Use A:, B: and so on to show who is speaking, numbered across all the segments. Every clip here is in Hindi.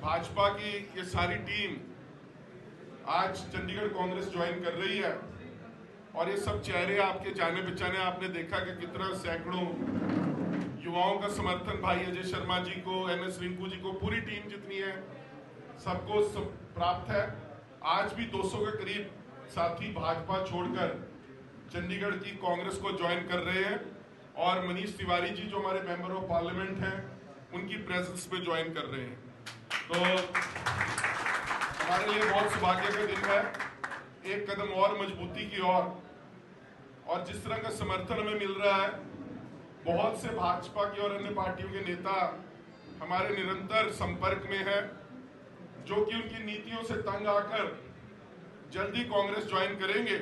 A: भाजपा की ये सारी टीम आज चंडीगढ़ कांग्रेस ज्वाइन कर रही है और ये सब चेहरे आपके जाने पहचाने, आपने देखा कि कितना सैकड़ों युवाओं का समर्थन भाई अजय शर्मा जी को, MS रिंकू जी को, पूरी टीम जितनी है सबको प्राप्त है। आज भी 200 के करीब साथी भाजपा छोड़कर चंडीगढ़ की कांग्रेस को ज्वाइन कर रहे हैं और मनीष तिवारी जी जो हमारे मेंबर ऑफ पार्लियामेंट हैं उनकी प्रेजेंस में ज्वाइन कर रहे हैं। तो हमारे लिए बहुत सौभाग्य का दिन है, एक कदम और मजबूती की ओर। और जिस तरह का समर्थन हमें मिल रहा है, बहुत से भाजपा की और अन्य पार्टियों के नेता हमारे निरंतर संपर्क में हैं, जो कि उनकी नीतियों से तंग आकर जल्दी कांग्रेस ज्वाइन करेंगे।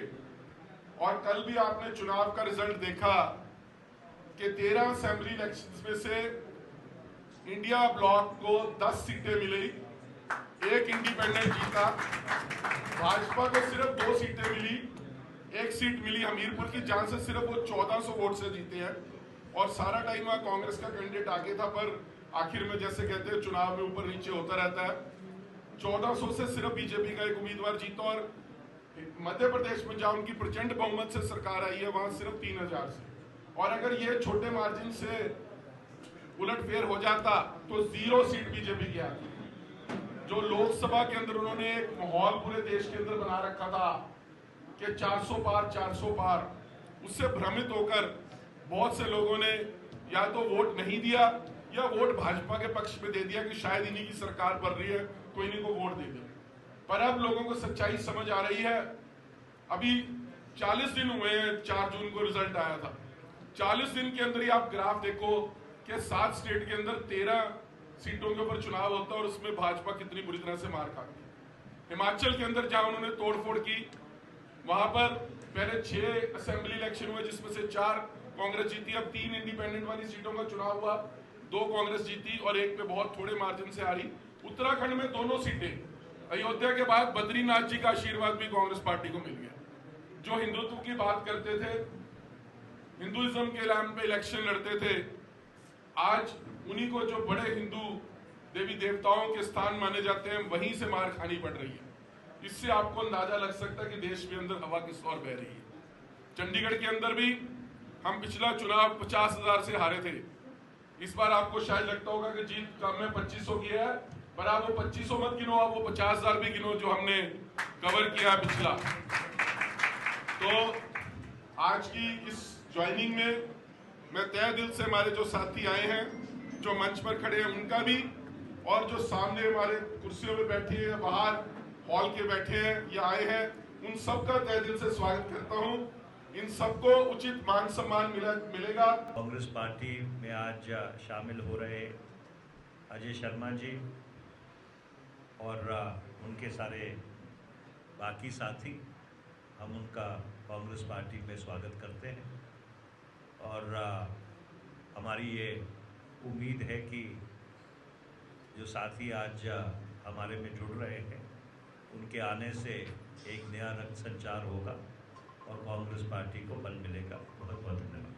A: और कल भी आपने चुनाव का रिजल्ट देखा कि 13 असेंबली इलेक्शंस में से इंडिया ब्लॉक को 10 सीटें मिली, एक इंडिपेंडेंट जीता। भाजपा को सिर्फ 2 सीटें मिली, एक सीट मिली हमीरपुर की, जहां से सिर्फ वो 1400 वोट से जीते हैं। और सारा टाइम वहां कांग्रेस का कैंडिडेट आगे था, पर आखिर में जैसे कहते हैं चुनाव में ऊपर नीचे होता रहता है। 1400 से सिर्फ बीजेपी का एक उम्मीदवार जीता और मध्य प्रदेश में जहां उनकी प्रचंड बहुमत से सरकार आई है वहां सिर्फ 3000 से। और अगर ये छोटे मार्जिन से उलटफेर हो जाता तो 0 सीट बीजेपी की आती। जो लोकसभा के अंदर उन्होंने एक माहौल पूरे देश के अंदर बना रखा था कि 400 पार 400 पार, उससे भ्रमित होकर बहुत से लोगों ने या तो वोट नहीं दिया या वोट भाजपा के पक्ष में दे दिया कि शायद इन्हीं की सरकार बन रही है तो इन्हीं को वोट दे दें। पर अब लोगों को सच्चाई समझ आ रही है। अभी 40 दिन हुए हैं, 4 जून को रिजल्ट आया था। 40 दिन के अंदर ही आप ग्राफ देखो कि 7 स्टेट के अंदर 13 सीटों के ऊपर चुनाव होता है और उसमें भाजपा कितनी बुरी तरह से मार खाती है। हिमाचल के अंदर जहां उन्होंने तोड़फोड़ की, वहां पर पहले 6 असेंबली इलेक्शन हुए जिसमें से 4 कांग्रेस जीती। अब 3 इंडिपेंडेंट वाली सीटों का चुनाव हुआ, 2 कांग्रेस जीती और एक पे बहुत थोड़े मार्जिन से हारी। उत्तराखंड में दोनों सीटें, अयोध्या के बाद बद्रीनाथ जी का आशीर्वाद भी कांग्रेस पार्टी को मिल गया। जो हिंदुत्व की बात करते थे, हिंदुइज्म के नाम पे इलेक्शन लड़ते थे, आज उन्हीं को जो बड़े हिंदू देवी देवताओं के स्थान माने जाते हैं वहीं से मार खानी पड़ रही है। इससे आपको अंदाजा लग सकता है कि देश के अंदर हवा किस ओर बह रही है। चंडीगढ़ के अंदर भी हम पिछला चुनाव 50,000 से हारे थे। इस बार आपको शायद लगता होगा कि जीत कम में 2500 की है, पर आप वो 2500 मत गिनो, आप वो 50,000 भी गिनो जो हमने कवर किया पिछला। तो आज की इस ज्वाइनिंग में मैं तहे दिल से हमारे जो साथी आए हैं, जो मंच पर खड़े हैं उनका भी, और जो सामने हमारे कुर्सियों में बैठे हैं, बाहर हॉल के बैठे हैं या आए हैं, उन सबका तहे दिल से स्वागत करता हूं। इन सबको उचित मान सम्मान मिलेगा।
B: कांग्रेस पार्टी में आज शामिल हो रहे अजय शर्मा जी और उनके सारे बाकी साथी, हम उनका कांग्रेस पार्टी में स्वागत करते हैं। और हमारी ये उम्मीद है कि जो साथी आज हमारे में जुड़ रहे हैं, उनके आने से एक नया रक्त संचार होगा और कांग्रेस पार्टी को बल मिलेगा। बहुत बहुत धन्यवाद।